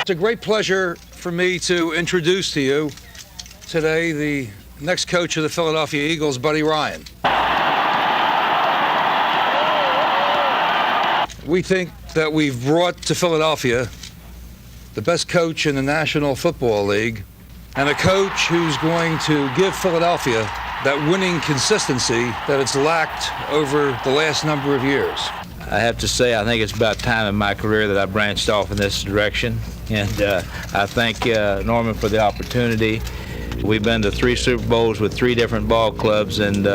It's a great pleasure for me to introduce to you today the next coach of the Philadelphia Eagles, Buddy Ryan. We think that we've brought to Philadelphia the best coach in the National Football League and a coach who's going to give Philadelphia that winning consistency that it's lacked over the last number of years. I have to say, I think it's about time in my career that I branched off in this direction, and I thank Norman for the opportunity. We've been to 3 Super Bowls with 3 different ball clubs, and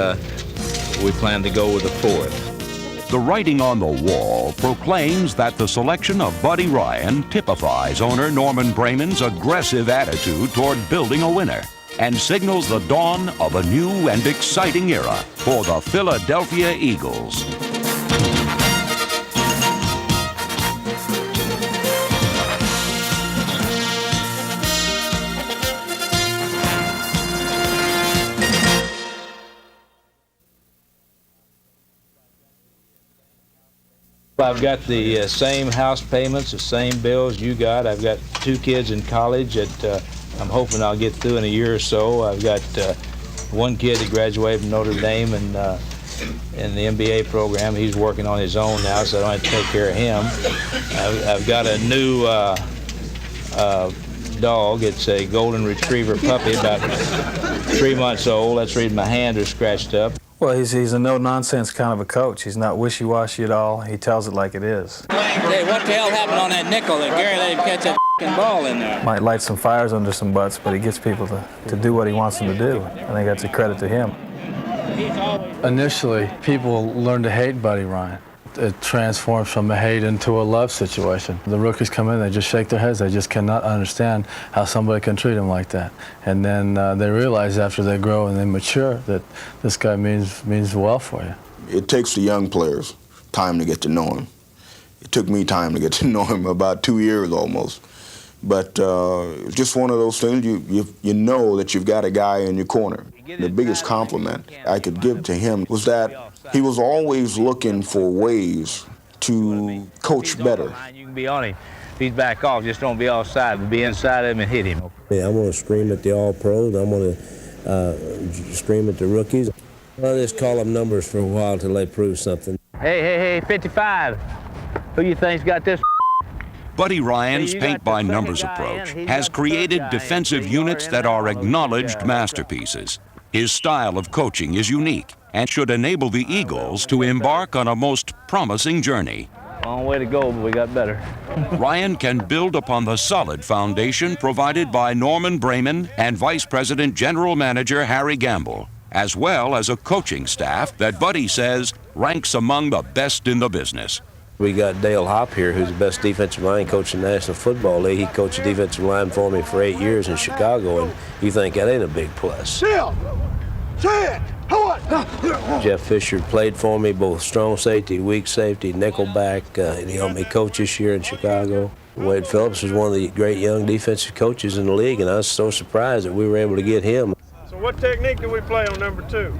we plan to go with the 4th. The writing on the wall proclaims that the selection of Buddy Ryan typifies owner Norman Braman's aggressive attitude toward building a winner and signals the dawn of a new and exciting era for the Philadelphia Eagles. I've got the same house payments, the same bills you got. I've got 2 kids in college that I'm hoping I'll get through in a year or so. I've got 1 kid that graduated from Notre Dame and in the MBA program. He's working on his own now, so I don't have to take care of him. I've got a new dog. It's a golden retriever puppy, about 3 months old. That's the reason my hands are scratched up. Well, he's a no-nonsense kind of a coach. He's not wishy-washy at all. He tells it like it is. Hey, what the hell happened on that nickel that Gary let him catch that f***ing ball in there? Might light some fires under some butts, but he gets people to do what he wants them to do. I think that's a credit to him. Initially, people learned to hate Buddy Ryan. It transforms from a hate into a love situation. The rookies come in, they just shake their heads. They just cannot understand how somebody can treat them like that. And then they realize after they grow and they mature that this guy means well for you. It takes the young players time to get to know him. It took me time to get to know him, about 2 years almost. But just one of those things, you know that you've got a guy in your corner. The biggest compliment I could give to him was that he was always looking for ways to coach better. You can be on him. If he's back off, just don't be offside, but be inside of him and hit him. Yeah, I'm going to scream at the All-Pros. I'm going to scream at the rookies. I'll just call them numbers for a while until they prove something. Hey, 55. Who you think's got this? Buddy Ryan's paint-by-numbers approach has created defensive units that are acknowledged masterpieces. His style of coaching is unique and should enable the Eagles to embark on a most promising journey. Long way to go, but we got better. Ryan can build upon the solid foundation provided by Norman Braman and Vice President General Manager Harry Gamble, as well as a coaching staff that Buddy says ranks among the best in the business. We got Dale Hopp here, who's the best defensive line coach in the National Football League. He coached defensive line for me for 8 years in Chicago, and you think that ain't a big plus. Jeff Fisher played for me, both strong safety, weak safety, nickelback. He helped me coach this year in Chicago. Wade Phillips was one of the great young defensive coaches in the league, and I was so surprised that we were able to get him. So what technique do we play on number 2?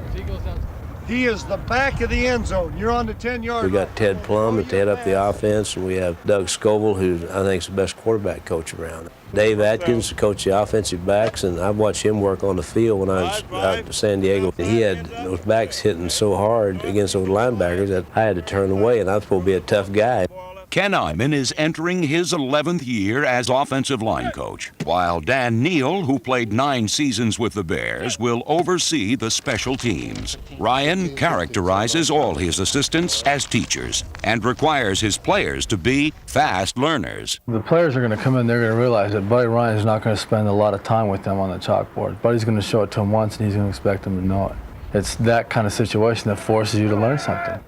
He is the back of the end zone. You're on the 10-yard line. We got Ted Plum to head up the offense, and we have Doug Scoville, who I think is the best quarterback coach around. Dave Atkins, coach the offensive backs, and I watched him work on the field when I was out in San Diego. He had those backs hitting so hard against those linebackers that I had to turn away, and I was supposed to be a tough guy. Ken Iman is entering his 11th year as offensive line coach, while Dan Neal, who played 9 seasons with the Bears, will oversee the special teams. Ryan characterizes all his assistants as teachers and requires his players to be fast learners. The players are going to come in, they're going to realize that Buddy Ryan is not going to spend a lot of time with them on the chalkboard. Buddy's going to show it to them once, and he's going to expect them to know it. It's that kind of situation that forces you to learn something.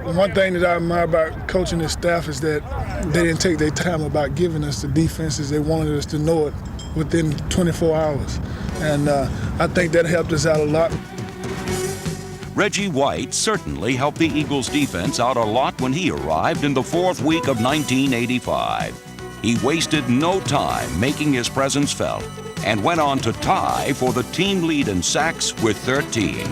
One thing that I admire about coaching this staff is that they didn't take their time about giving us the defenses. They wanted us to know it within 24 hours. And I think that helped us out a lot. Reggie White certainly helped the Eagles' defense out a lot when he arrived in the 4th week of 1985. He wasted no time making his presence felt and went on to tie for the team lead in sacks with 13.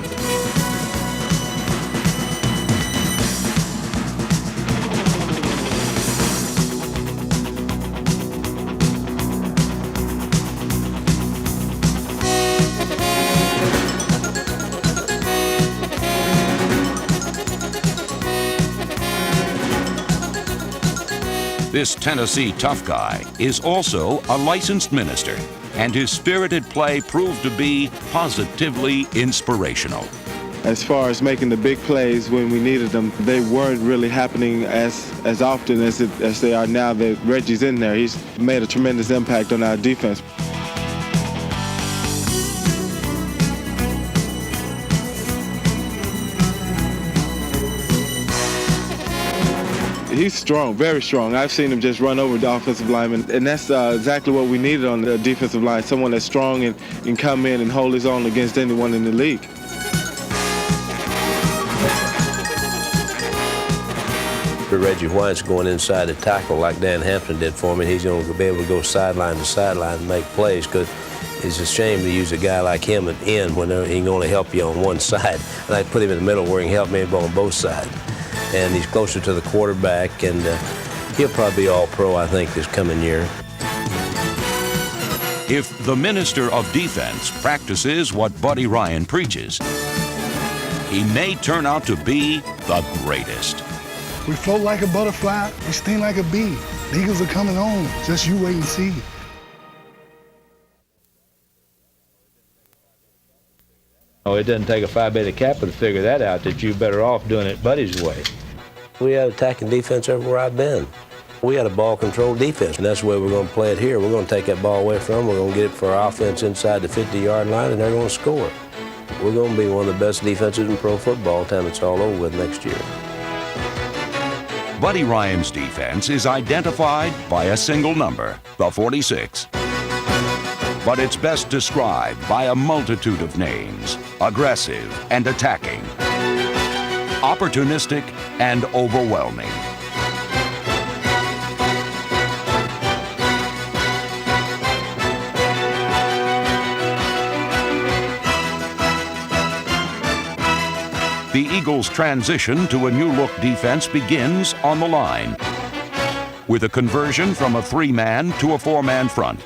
This Tennessee tough guy is also a licensed minister, and his spirited play proved to be positively inspirational. As far as making the big plays when we needed them, they weren't really happening as often as they are now that Reggie's in there. He's made a tremendous impact on our defense. He's strong, very strong. I've seen him just run over the offensive lineman, and that's exactly what we needed on the defensive line, someone that's strong and can come in and hold his own against anyone in the league. Reggie White's going inside to tackle like Dan Hampton did for me. He's going to be able to go sideline to sideline and make plays, because it's a shame to use a guy like him at end when he can only help you on one side. And I put him in the middle where he can help me on both sides. And he's closer to the quarterback, and he'll probably be all-pro, I think, this coming year. If the minister of defense practices what Buddy Ryan preaches, he may turn out to be the greatest. We float like a butterfly, we sting like a bee. The Eagles are coming home, just you wait and see. Oh, it doesn't take a Phi Beta Kappa to figure that out, that you're better off doing it Buddy's way. We had attacking defense everywhere I've been. We had a ball-control defense, and that's the way we're going to play it here. We're going to take that ball away from them. We're going to get it for our offense inside the 50-yard line, and they're going to score. We're going to be one of the best defenses in pro football time it's all over with next year. Buddy Ryan's defense is identified by a single number, the 46. But it's best described by a multitude of names: aggressive and attacking, opportunistic and overwhelming. The Eagles' transition to a new-look defense begins on the line, with a conversion from a three-man to a four-man front.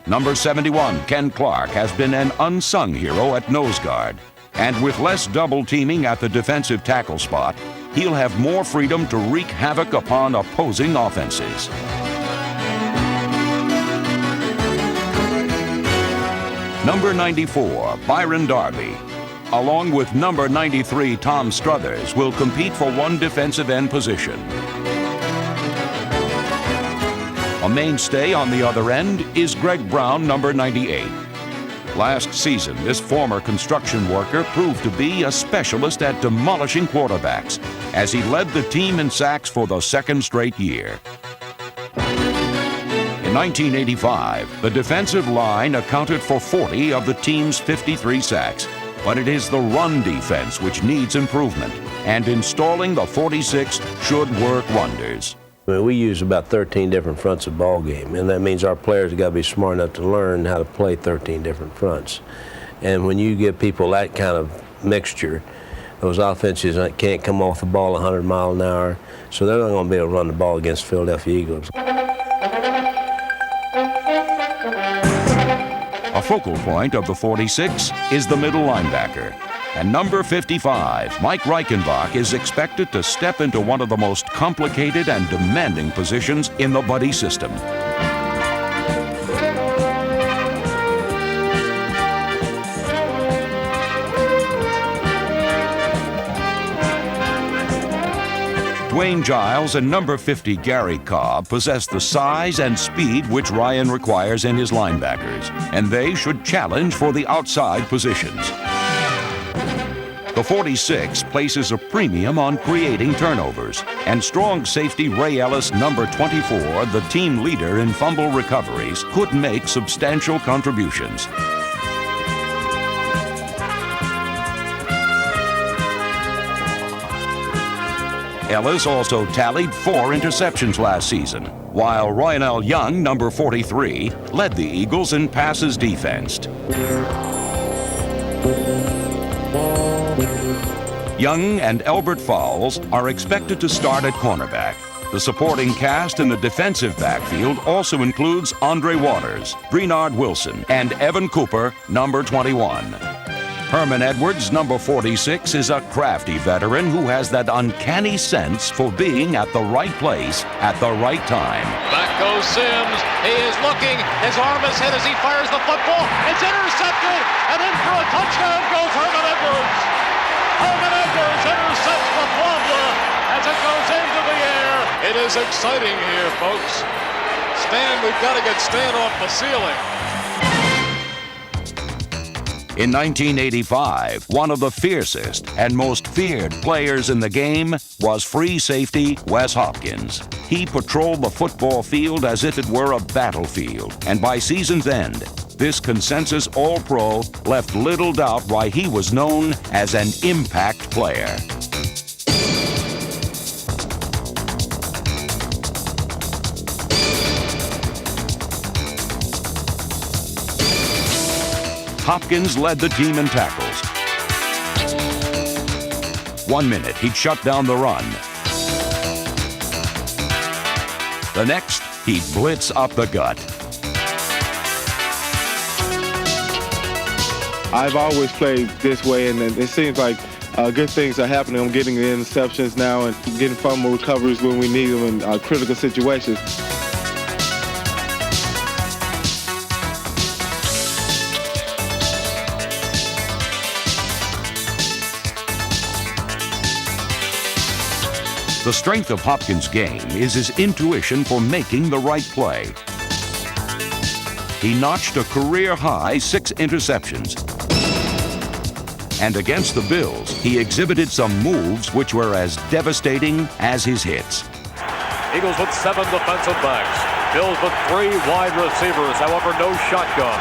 Number 71, Ken Clark, has been an unsung hero at nose guard, and with less double-teaming at the defensive tackle spot, he'll have more freedom to wreak havoc upon opposing offenses. Number 94, Byron Darby, along with number 93, Tom Struthers, will compete for one defensive end position. A mainstay on the other end is Greg Brown, number 98. Last season, this former construction worker proved to be a specialist at demolishing quarterbacks, as he led the team in sacks for the second straight year. In 1985, the defensive line accounted for 40 of the team's 53 sacks. But it is the run defense which needs improvement, and installing the 46 should work wonders. I mean, we use about 13 different fronts of ball game, and that means our players have got to be smart enough to learn how to play 13 different fronts. And when you give people that kind of mixture, those offenses can't come off the ball 100 miles an hour, so they're not going to be able to run the ball against Philadelphia Eagles. A focal point of the 46 is the middle linebacker. And number 55, Mike Reichenbach, is expected to step into one of the most complicated and demanding positions in the Buddy system. Dwayne Giles and number 50, Gary Cobb, possess the size and speed which Ryan requires in his linebackers, and they should challenge for the outside positions. The 46 places a premium on creating turnovers, and strong safety Ray Ellis, number 24, the team leader in fumble recoveries, could make substantial contributions. Ellis also tallied 4 interceptions last season, while Ryanell Young, number 43, led the Eagles in passes defensed. Young and Elbert Fowles are expected to start at cornerback. The supporting cast in the defensive backfield also includes Andre Waters, Brenard Wilson, and Evan Cooper, number 21. Herman Edwards, number 46, is a crafty veteran who has that uncanny sense for being at the right place at the right time. Back goes Sims. He is looking. His arm is hit as he fires the football. It's intercepted. And in for a touchdown goes Herman Edwards. Herman Edwards intercepts the Flambla as it goes into the air. It is exciting here, folks. Stan, we've got to get Stan off the ceiling. In 1985, one of the fiercest and most feared players in the game was free safety Wes Hopkins. He patrolled the football field as if it were a battlefield, and by season's end, this consensus All-Pro left little doubt why he was known as an impact player. Hopkins led the team in tackles. 1 minute, he'd shut down the run. The next, he'd blitz up the gut. I've always played this way, and it seems like good things are happening. I'm getting the interceptions now and getting fumble recoveries when we need them in critical situations. The strength of Hopkins' game is his intuition for making the right play. He notched a career-high 6 interceptions. And against the Bills, he exhibited some moves which were as devastating as his hits. Eagles with 7 defensive backs. Bills with 3 wide receivers, however, no shotgun.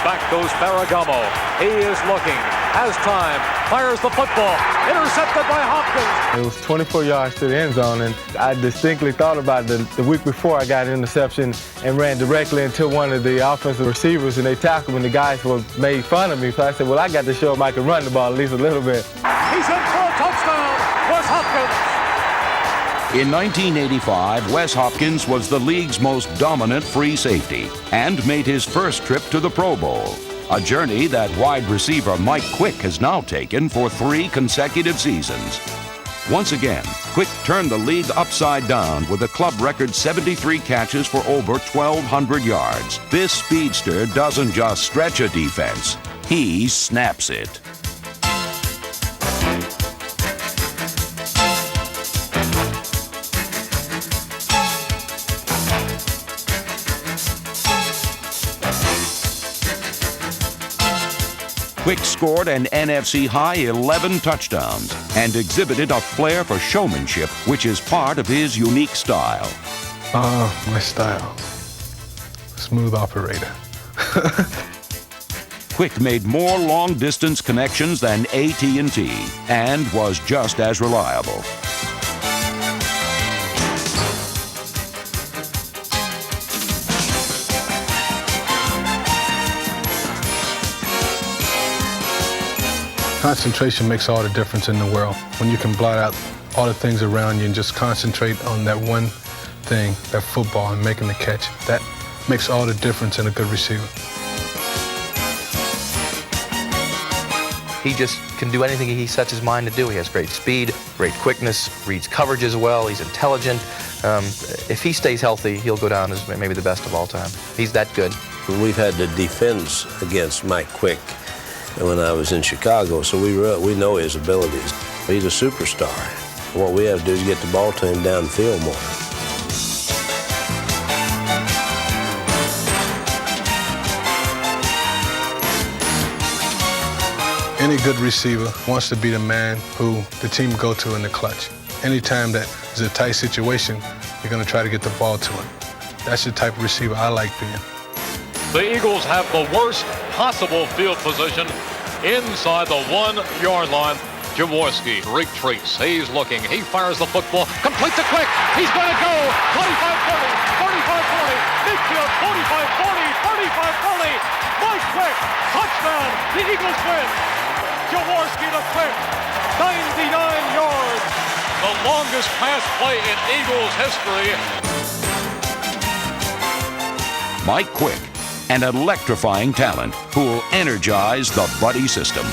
Back goes Ferragamo. He is looking, has time, fires the football, intercepted by Hopkins. It was 24 yards to the end zone, and I distinctly thought about the week before I got an interception and ran directly into one of the offensive receivers, and they tackled me, and the guys made fun of me. So I said, well, I got to show them I can run the ball at least a little bit. He's in for a touchdown. Wes Hopkins. In 1985, Wes Hopkins was the league's most dominant free safety and made his first trip to the Pro Bowl, a journey that wide receiver Mike Quick has now taken for 3 consecutive seasons. Once again, Quick turned the league upside down with a club record 73 catches for over 1,200 yards. This speedster doesn't just stretch a defense, he snaps it. Quick scored an NFC-high 11 touchdowns and exhibited a flair for showmanship, which is part of his unique style. My style. Smooth operator. Quick made more long-distance connections than AT&T and was just as reliable. Concentration makes all the difference in the world. When you can blot out all the things around you and just concentrate on that one thing, that football, and making the catch, that makes all the difference in a good receiver. He just can do anything he sets his mind to do. He has great speed, great quickness, reads coverages well, he's intelligent. If he stays healthy, he'll go down as maybe the best of all time. He's that good. We've had to defend against Mike Quick when I was in Chicago, so we know his abilities. He's a superstar. What we have to do is get the ball to him downfield more. Any good receiver wants to be the man who the team go to in the clutch. Anytime that is a tight situation, you're going to try to get the ball to him. That's the type of receiver I like being. The Eagles have the worst possible field position inside the 1-yard line. Jaworski retreats. He's looking. He fires the football. Complete to Quick. He's going to go. 25-40, 35-40, midfield, 45-40, 35-40. Mike Quick, touchdown. The Eagles win. Jaworski to Quick, 99 yards. The longest pass play in Eagles history. Mike Quick, and electrifying talent who will energize the Buddy system.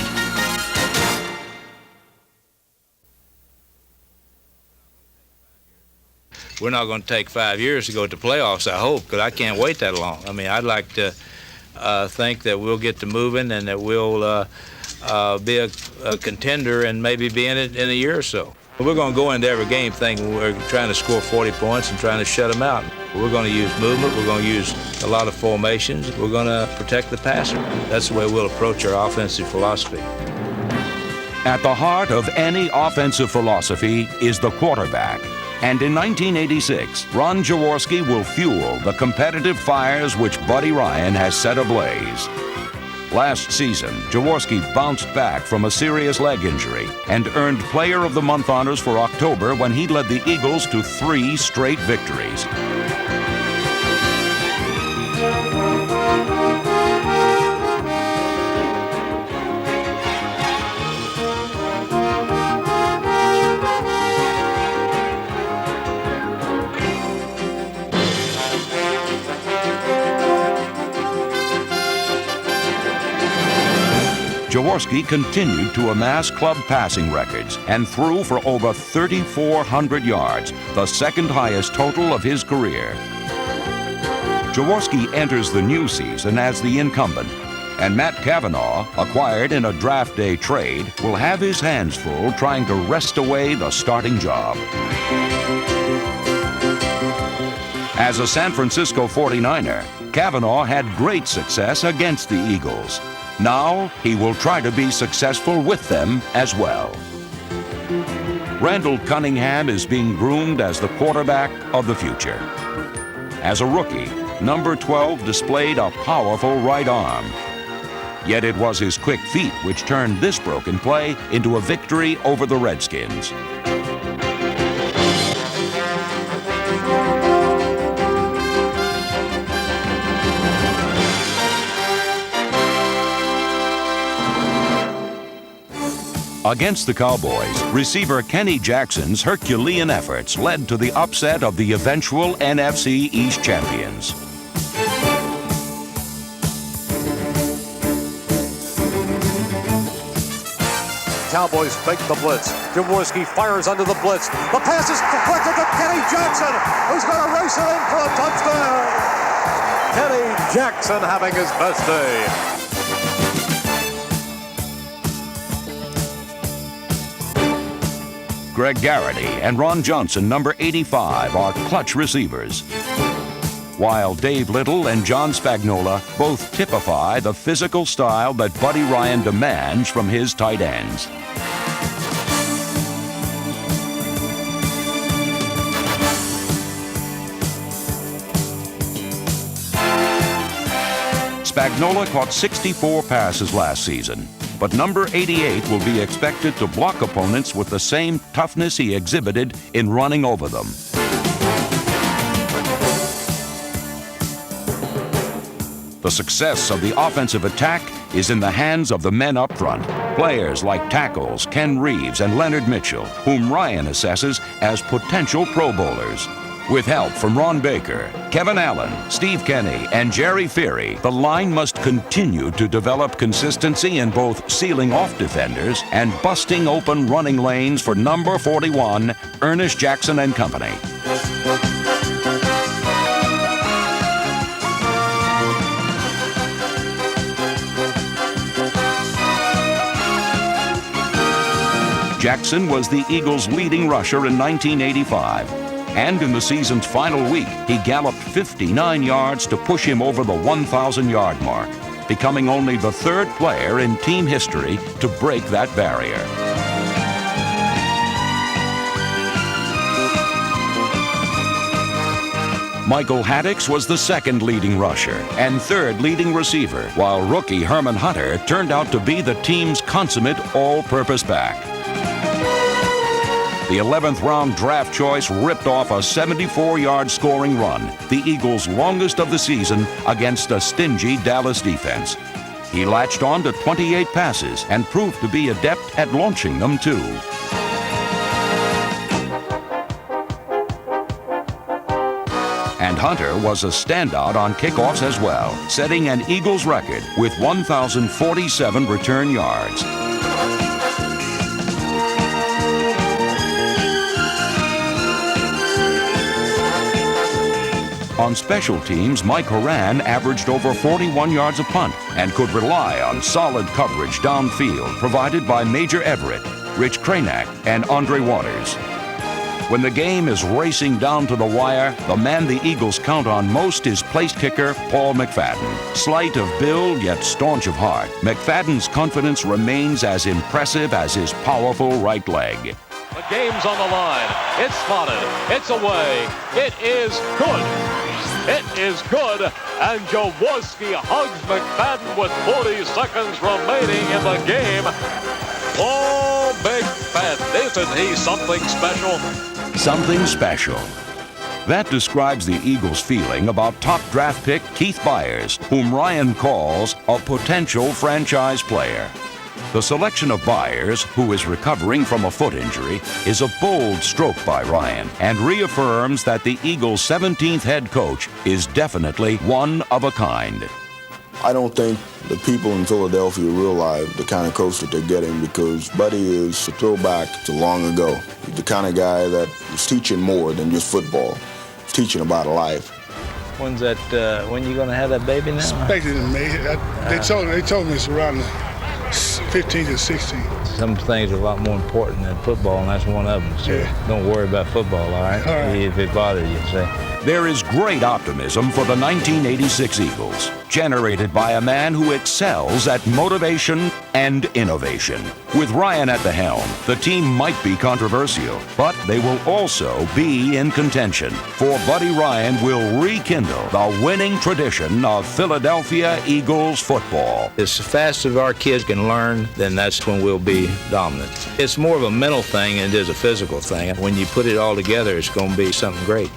We're not going to take 5 years to go to playoffs, I hope, because I can't wait that long. I mean, I'd like to think that we'll get to moving and that we'll be a contender and maybe be in it in a year or so. We're going to go into every game thinking we're trying to score 40 points and trying to shut them out. We're going to use movement. We're going to use a lot of formations. We're going to protect the passer. That's the way we'll approach our offensive philosophy. At the heart of any offensive philosophy is the quarterback. And in 1986, Ron Jaworski will fuel the competitive fires which Buddy Ryan has set ablaze. Last season, Jaworski bounced back from a serious leg injury and earned Player of the Month honors for October when he led the Eagles to 3 straight victories. Jaworski continued to amass club passing records and threw for over 3,400 yards, the second highest total of his career. Jaworski enters the new season as the incumbent, and Matt Cavanaugh, acquired in a draft day trade, will have his hands full trying to wrest away the starting job. As a San Francisco 49er, Cavanaugh had great success against the Eagles. Now he will try to be successful with them as well. Randall Cunningham is being groomed as the quarterback of the future. As a rookie, number 12 displayed a powerful right arm. Yet it was his quick feet which turned this broken play into a victory over the Redskins. Against the Cowboys, receiver Kenny Jackson's Herculean efforts led to the upset of the eventual NFC East champions. Cowboys fake the blitz. Jaworski fires under the blitz. The pass is deflected to Kenny Jackson, who's going to race it in for a touchdown. Kenny Jackson having his best day. Greg Garrity and Ron Johnson, number 85, are clutch receivers, while Dave Little and John Spagnola both typify the physical style that Buddy Ryan demands from his tight ends. Spagnola caught 64 passes last season, but number 88 will be expected to block opponents with the same toughness he exhibited in running over them. The success of the offensive attack is in the hands of the men up front, players like tackles Ken Reeves and Leonard Mitchell, whom Ryan assesses as potential Pro Bowlers. With help from Ron Baker, Kevin Allen, Steve Kenny, and Jerry Feary, the line must continue to develop consistency in both sealing off defenders and busting open running lanes for number 41, Ernest Jackson and Company. Jackson was the Eagles' leading rusher in 1985. And in the season's final week, he galloped 59 yards to push him over the 1,000-yard mark, becoming only the 3rd player in team history to break that barrier. Michael Haddix was the 2nd leading rusher and 3rd leading receiver, while rookie Herman Hunter turned out to be the team's consummate all-purpose back. The 11th round draft choice ripped off a 74-yard scoring run, the Eagles' longest of the season, against a stingy Dallas defense. He latched on to 28 passes and proved to be adept at launching them too. And And Hunter was a standout on kickoffs as well, setting an Eagles record with 1,047 return yards. On special teams, Mike Horan averaged over 41 yards a punt and could rely on solid coverage downfield provided by Major Everett, Rich Cranack, and Andre Waters. When the game is racing down to the wire, the man the Eagles count on most is place kicker Paul McFadden. Slight of build, yet staunch of heart, McFadden's confidence remains as impressive as his powerful right leg. The game's on the line. It's spotted. It's away. It is good. It is good. And Jaworski hugs McFadden with 40 seconds remaining in the game. Oh, McFadden, isn't he something special? Something special. That describes the Eagles' feeling about top draft pick Keith Byars, whom Ryan calls a potential franchise player. The selection of Byars, who is recovering from a foot injury, is a bold stroke by Ryan and reaffirms that the Eagles' 17th head coach is definitely one of a kind. I don't think the people in Philadelphia realize the kind of coach that they're getting, because Buddy is a throwback to long ago. He's the kind of guy that is teaching more than just football. He's teaching about life. When's that? When you gonna have that baby now? Expected in May. They told me it's around the 15th and 16th. Some things are a lot more important than football, and that's one of them. So Yeah. don't worry about football, all right? All right. If it bothers you, say. There is great optimism for the 1986 Eagles, generated by a man who excels at motivation and innovation. With Ryan at the helm, the team might be controversial, but they will also be in contention. For Buddy Ryan will rekindle the winning tradition of Philadelphia Eagles football. As fast as our kids can learn, then that's when we'll be dominant. It's more of a mental thing than it is a physical thing. When you put it all together, it's going to be something great.